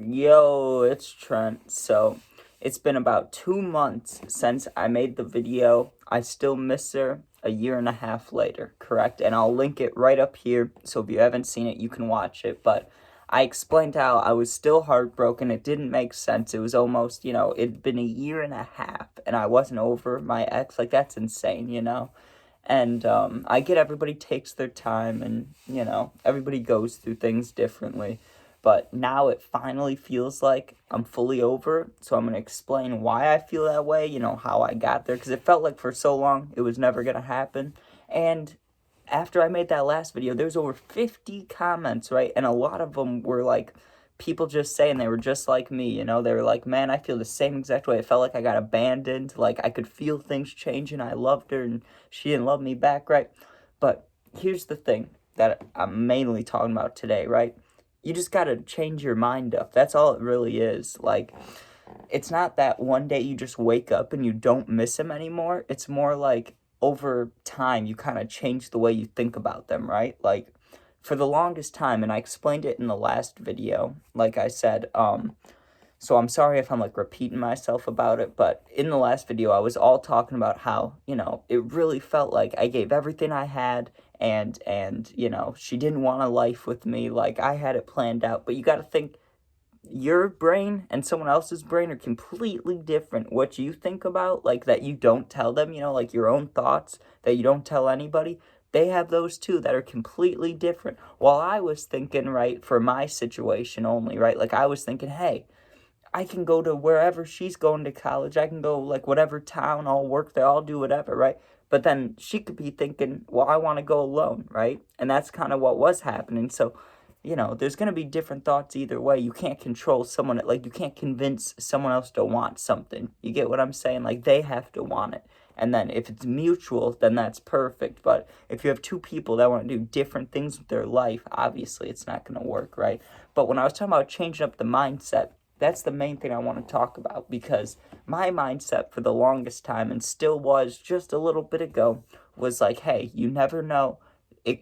Yo, it's Trent. So, it's been about 2 months since I made the video. I still miss her a year and a half later, correct? And I'll link it right up here. So, if you haven't seen it, you can watch it. But I explained how I was still heartbroken. It didn't make sense. It was almost, it'd been a year and a half and I wasn't over my ex. Like, that's insane. And I get everybody takes their time and, everybody goes through things differently. But now it finally feels like I'm fully over it. So I'm going to explain why I feel that way, how I got there. Because it felt like for so long it was never going to happen. And after I made that last video, there was over 50 comments, right? And a lot of them were like people just saying they were just like me, They were like, man, I feel the same exact way. It felt like I got abandoned. Like I could feel things changing. I loved her and she didn't love me back, right? But here's the thing that I'm mainly talking about today, right? You just got to change your mind up. That's all it really is. Like, it's not that one day you just wake up and you don't miss him anymore. It's more like over time you kind of change the way you think about them, right? Like, for the longest time, and I explained it in the last video, like I said, so I'm sorry if I'm like repeating myself about it, but in the last video I was all talking about how, it really felt like I gave everything I had and she didn't want a life with me. Like I had it planned out, but you got to think your brain and someone else's brain are completely different. What you think about, like that you don't tell them, like your own thoughts that you don't tell anybody, they have those too that are completely different. While I was thinking, right, for my situation only, right, like I was thinking, hey, I can go to wherever she's going to college. I can go like whatever town, I'll work there, I'll do whatever, right? But then she could be thinking, well, I want to go alone, right? And that's kind of what was happening. So, there's going to be different thoughts either way. You can't control someone, like, you can't convince someone else to want something. You get what I'm saying? Like, they have to want it. And then if it's mutual, then that's perfect. But if you have two people that want to do different things with their life, obviously it's not going to work, right? But when I was talking about changing up the mindset, that's the main thing I want to talk about, because my mindset for the longest time, and still was just a little bit ago, was like, hey, you never know.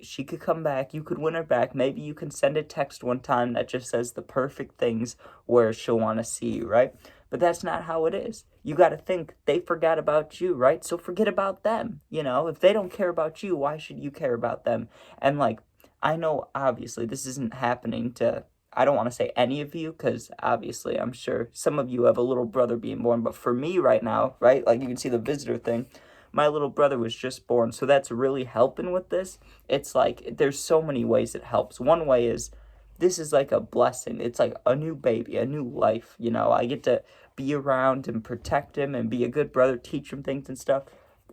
She could come back, you could win her back. Maybe you can send a text one time that just says the perfect things where she'll want to see you, right? But that's not how it is. You got to think they forgot about you, right? So forget about them. If they don't care about you, why should you care about them? And like, I know obviously this isn't happening to, I don't want to say any of you, because obviously I'm sure some of you have a little brother being born. But for me right now, right, like you can see the visitor thing, my little brother was just born. So that's really helping with this. It's like there's so many ways it helps. One way is this is like a blessing. It's like a new baby, a new life. I get to be around and protect him and be a good brother, teach him things and stuff.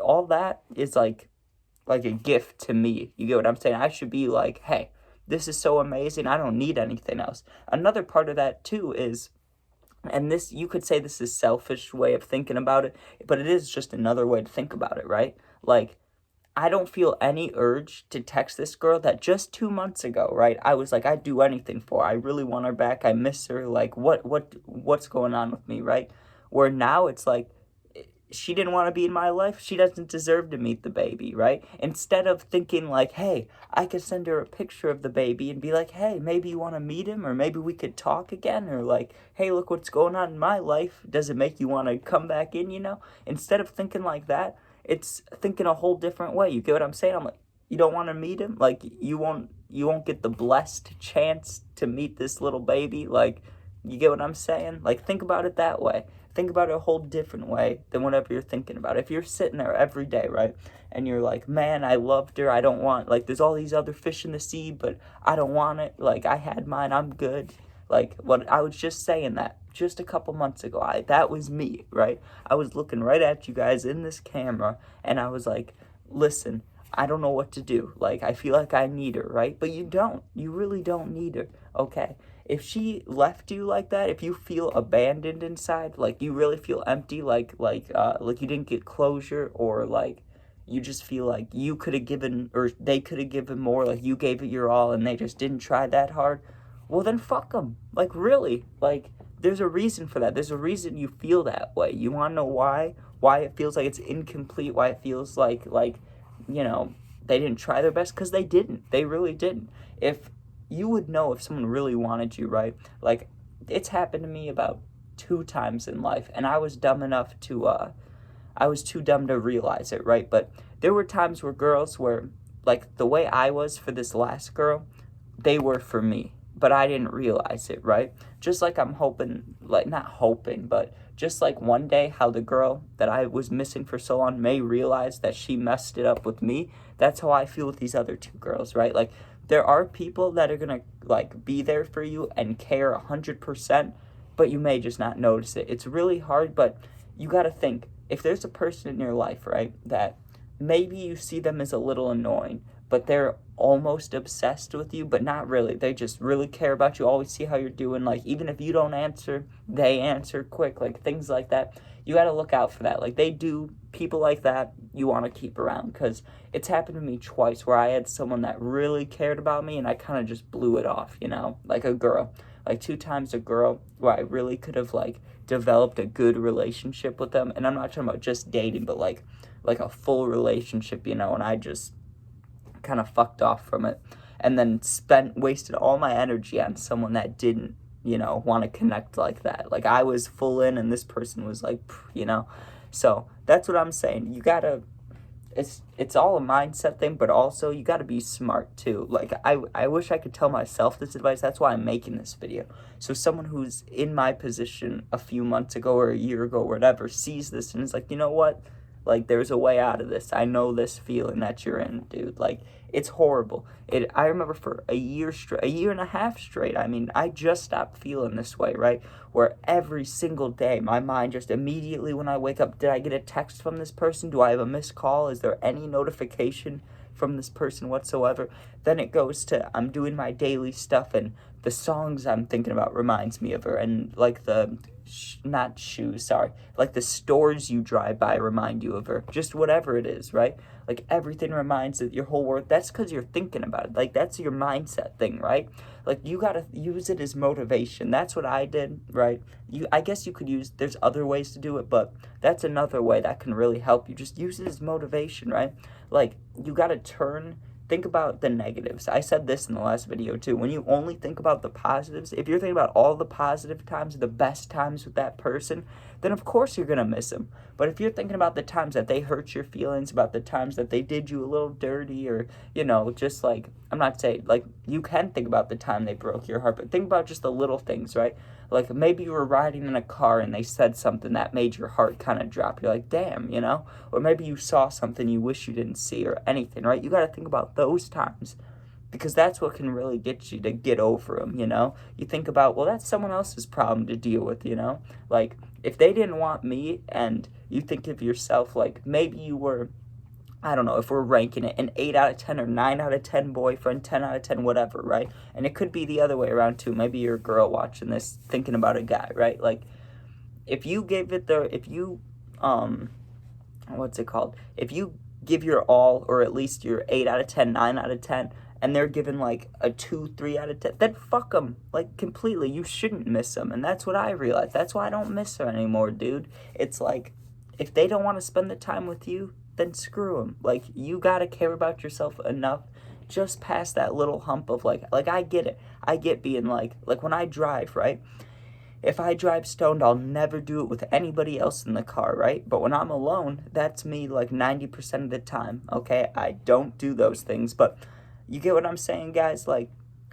All that is like a gift to me. You get what I'm saying? I should be like, hey, this is so amazing. I don't need anything else. Another part of that too is, and this, you could say this is selfish way of thinking about it, but it is just another way to think about it, right? Like, I don't feel any urge to text this girl that just 2 months ago, right? I was like, I'd do anything for her. I really want her back. I miss her. Like, what's going on with me, right? Where now it's like, she didn't want to be in my life. She doesn't deserve to meet the baby, right? Instead of thinking like, hey, I could send her a picture of the baby and be like, hey, maybe you want to meet him, or maybe we could talk again, or like, hey, look what's going on in my life. Does it make you want to come back in, Instead of thinking like that, it's thinking a whole different way. You get what I'm saying? I'm like, you don't want to meet him? Like, you won't get the blessed chance to meet this little baby? Like, you get what I'm saying? Like, think about it that way. Think about it a whole different way than whatever you're thinking about. If you're sitting there every day, right, and you're like, man, I loved her, I don't want, like, there's all these other fish in the sea, but I don't want it, like, I had mine, I'm good. Like, what I was just saying that just a couple months ago, that was me, right? I was looking right at you guys in this camera, and I was like, listen, I don't know what to do. Like, I feel like I need her, right? But you don't. You really don't need her, okay? If she left you like that, if you feel abandoned inside, like you really feel empty, like you didn't get closure, or like you just feel like you could have given, or they could have given more, like you gave it your all and they just didn't try that hard, well then fuck them. Like, really, like, there's a reason for that. There's a reason you feel that way. You want to know why? Why it feels like it's incomplete, why it feels like they didn't try their best? Because they didn't. They really didn't. If you would know if someone really wanted you, right? Like, it's happened to me about 2 times in life, and I was dumb enough to, I was too dumb to realize it, right? But there were times where girls were, like, the way I was for this last girl, they were for me, but I didn't realize it, right? Just like I'm hoping, like, not hoping, but just like one day how the girl that I was missing for so long may realize that she messed it up with me. That's how I feel with these other 2 girls, right? Like, there are people that are gonna, like, be there for you and care 100%, but you may just not notice it. It's really hard, but you gotta think, if there's a person in your life, right, that maybe you see them as a little annoying, but they're almost obsessed with you, but not really. They just really care about you, always see how you're doing. Like, even if you don't answer, they answer quick, like, things like that. You got to look out for that. Like, they do, people like that, you want to keep around, because it's happened to me twice where I had someone that really cared about me, and I kind of just blew it off, you know, like a girl. Like, 2 times a girl where I really could have, like, developed a good relationship with them. And I'm not talking about just dating, but, like a full relationship, you know, and I just kind of fucked off from it, and then wasted all my energy on someone that didn't, you know, want to connect like that. Like, I was full in, and this person was like, you know. So that's what I'm saying. You gotta, it's all a mindset thing, but also you gotta be smart too. Like, I wish I could tell myself this advice. That's why I'm making this video. So someone who's in my position a few months ago or a year ago or whatever sees this and is like, you know what? Like, there's a way out of this. I know this feeling that you're in, dude. Like, it's horrible. I remember for a year and a half straight, I mean, I just stopped feeling this way, right? Where every single day, my mind just immediately when I wake up, did I get a text from this person? Do I have a missed call? Is there any notification from this person whatsoever? Then it goes to, I'm doing my daily stuff, and the songs I'm thinking about reminds me of her, and like not shoes, sorry, like the stores you drive by remind you of her, just whatever it is, right? Like, everything reminds you, your whole world. That's because you're thinking about it. Like, that's your mindset thing, right? Like, you gotta use it as motivation. That's what I did, right? I guess you could use, there's other ways to do it, but that's another way that can really help you. Just use it as motivation, right? Like, you gotta think about the negatives. I said this in the last video too. When you only think about the positives, if you're thinking about all the positive times, the best times with that person, then of course you're going to miss them. But if you're thinking about the times that they hurt your feelings, about the times that they did you a little dirty, or, you know, just like, I'm not saying, like, you can think about the time they broke your heart, but think about just the little things, right? Like, maybe you were riding in a car and they said something that made your heart kind of drop. You're like, damn, you know? Or maybe you saw something you wish you didn't see, or anything, right? You got to think about those times, because that's what can really get you to get over them, you know? You think about, well, that's someone else's problem to deal with, you know? Like, if they didn't want me, and you think of yourself, like, maybe you were, I don't know, if we're ranking it, an 8 out of 10 or 9 out of 10 boyfriend, 10 out of 10, whatever, right? And it could be the other way around too. Maybe you're a girl watching this thinking about a guy, right? Like, if you what's it called? If you give your all, or at least your 8 out of 10, 9 out of 10, and they're given like a 2, 3 out of 10, then fuck them, like, completely. You shouldn't miss them. And that's what I realized. That's why I don't miss her anymore, dude. It's like, if they don't want to spend the time with you, then screw them. Like, you gotta care about yourself enough just past that little hump of like I get it. I get being like when I drive, right? If I drive stoned, I'll never do it with anybody else in the car, right? But when I'm alone, that's me like 90% of the time, okay? I don't do those things, but you get what I'm saying, guys? Like,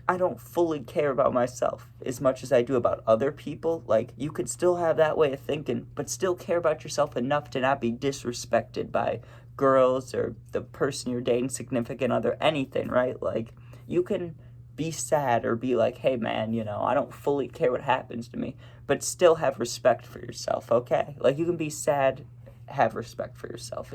I don't fully care about myself as much as I do about other people. Like, you could still have that way of thinking, but still care about yourself enough to not be disrespected by girls or the person you're dating, significant other, anything, right? Like, you can be sad or be like, hey man, you know, I don't fully care what happens to me, but still have respect for yourself, okay? Like, you can be sad, have respect for yourself.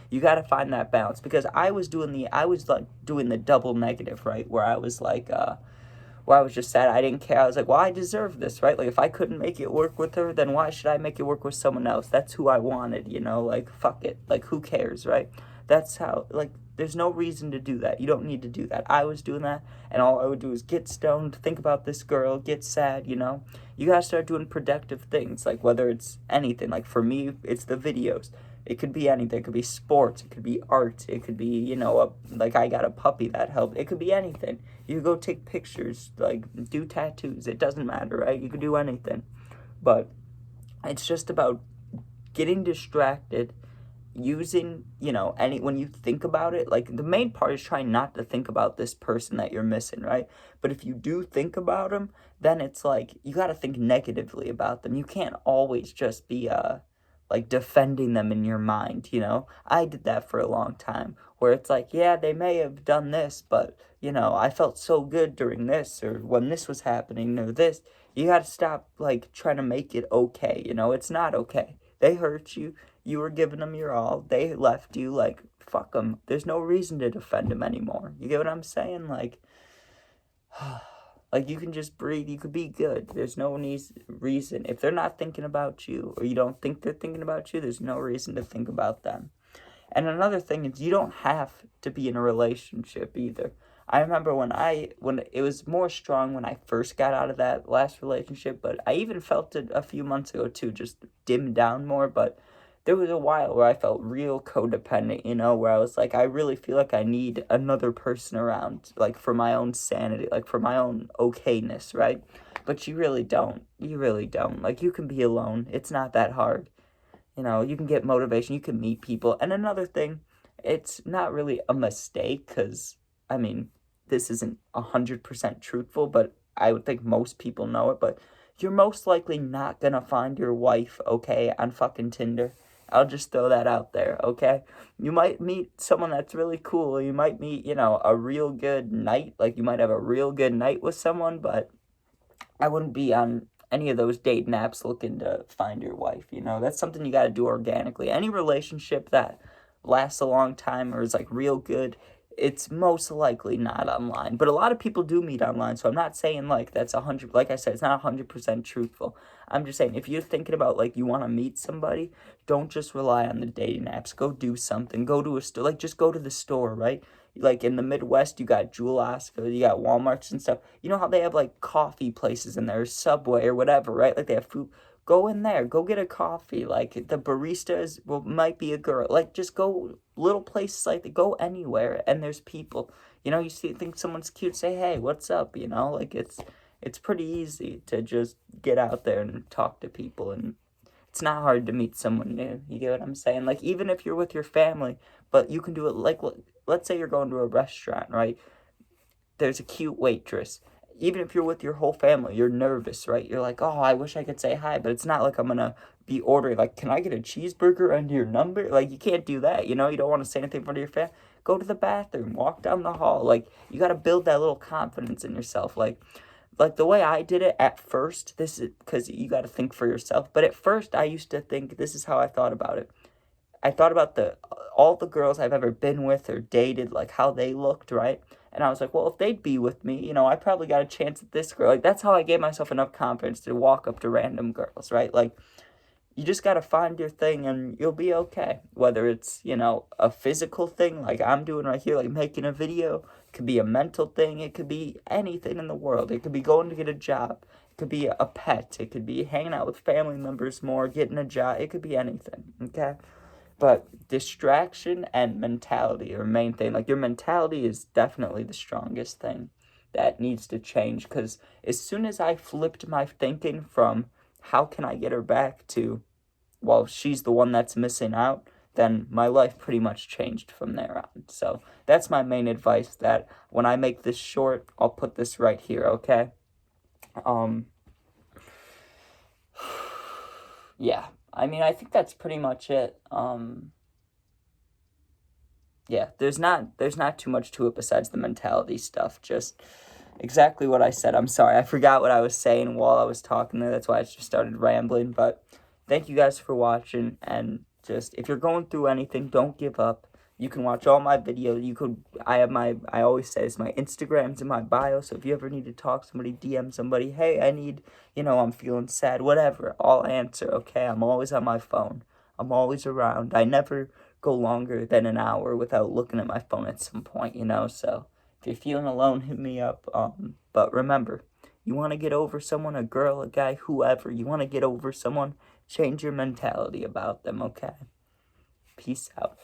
You got to find that balance, because I was doing the double negative, right? Where I was like, where I was just sad, I didn't care. I was like, well, I deserve this, right? Like, if I couldn't make it work with her, then why should I make it work with someone else? That's who I wanted, you know? Like, fuck it. Like, who cares, right? That's how, like, there's no reason to do that. You don't need to do that. I was doing that, and all I would do is get stoned, think about this girl, get sad, you know? You gotta start doing productive things, like, whether it's anything. Like, for me, it's the videos. It could be anything. It could be sports. It could be art. It could be, you know, like I got a puppy that helped. It could be anything. You could go take pictures, like do tattoos. It doesn't matter, right? You could do anything. But it's just about getting distracted, using, you know, when you think about it, like the main part is trying not to think about this person that you're missing, right? But if you do think about them, then it's like you got to think negatively about them. You can't always just be like defending them in your mind, you know? I did that for a long time where it's like, yeah, they may have done this, but you know, I felt so good during this or when this was happening or this. You got to stop like trying to make it okay, you know? It's not okay. They hurt you. You were giving them your all. They left you. Like, fuck them. There's no reason to defend them anymore. You get what I'm saying? Like, like you can just breathe. You could be good. There's no reason. If they're not thinking about you or you don't think they're thinking about you, there's no reason to think about them. And another thing is you don't have to be in a relationship either. I remember when it was more strong when I first got out of that last relationship, but I even felt it a few months ago too, just dimmed down more. But there was a while where I felt real codependent, you know, where I was like, I really feel like I need another person around, like for my own sanity, like for my own okayness, right? But you really don't. You really don't. Like you can be alone. It's not that hard. You know, you can get motivation, you can meet people. And another thing, it's not really a mistake because, I mean, this isn't 100% truthful, but I would think most people know it. But you're most likely not going to find your wife, okay, on fucking Tinder. I'll just throw that out there, okay? You might meet someone that's really cool. You might meet, you know, a real good night. Like, you might have a real good night with someone, but I wouldn't be on any of those dating apps looking to find your wife, you know? That's something you got to do organically. Any relationship that lasts a long time or is like real good, it's most likely not online. But a lot of people do meet online, so I'm not saying like that's 100, like I said, it's not 100% truthful. I'm just saying if you're thinking about like you want to meet somebody, don't just rely on the dating apps. Go do something. Go to a store, like just go to the store, right? Like in the Midwest, you got Jewel Oscar, you got Walmarts and stuff. You know how they have like coffee places in there, Subway or whatever, right? Like they have food. Go in there, go get a coffee. Like the baristas might be a girl. Like just go little places like that. Go anywhere, and there's people. You know, you think someone's cute, say hey, what's up? You know, like it's pretty easy to just get out there and talk to people, and it's not hard to meet someone new. You get what I'm saying? Like even if you're with your family, but you can do it like let's say you're going to a restaurant, right? There's a cute waitress. Even if you're with your whole family, you're nervous, right? You're like, oh, I wish I could say hi, but it's not like I'm gonna be ordering, like, can I get a cheeseburger under your number? Like, you can't do that, you know? You don't want to say anything in front of your family. Go to the bathroom, walk down the hall. Like, you gotta build that little confidence in yourself. Like the way I did it at first, this is because you gotta think for yourself, but at first I used to think, this is how I thought about it. I thought about all the girls I've ever been with or dated, like how they looked, right? And I was like, well, if they'd be with me, you know, I probably got a chance at this girl. Like that's how I gave myself enough confidence to walk up to random girls, right? Like you just got to find your thing and you'll be okay. Whether it's, you know, a physical thing like I'm doing right here, like making a video, it could be a mental thing, it could be anything in the world. It could be going to get a job. It could be a pet. It could be hanging out with family members more, getting a job. It could be anything, okay? But distraction and mentality are main thing. Like your mentality is definitely the strongest thing that needs to change. Because as soon as I flipped my thinking from how can I get her back to, well, she's the one that's missing out, then my life pretty much changed from there on. So that's my main advice, that when I make this short, I'll put this right here, okay? Yeah. I mean, I think that's pretty much it. Yeah, there's not too much to it besides the mentality stuff. Just exactly what I said. I'm sorry, I forgot what I was saying while I was talking there. That's why I just started rambling. But thank you guys for watching. And just if you're going through anything, don't give up. You can watch all my videos. I always say this, my Instagram's in my bio. So if you ever need to talk to somebody, DM somebody, hey, I'm feeling sad, whatever, I'll answer, okay? I'm always on my phone. I'm always around. I never go longer than an hour without looking at my phone at some point, you know? So if you're feeling alone, hit me up. But remember, you want to get over someone, a girl, a guy, whoever, you want to get over someone, change your mentality about them, okay? Peace out.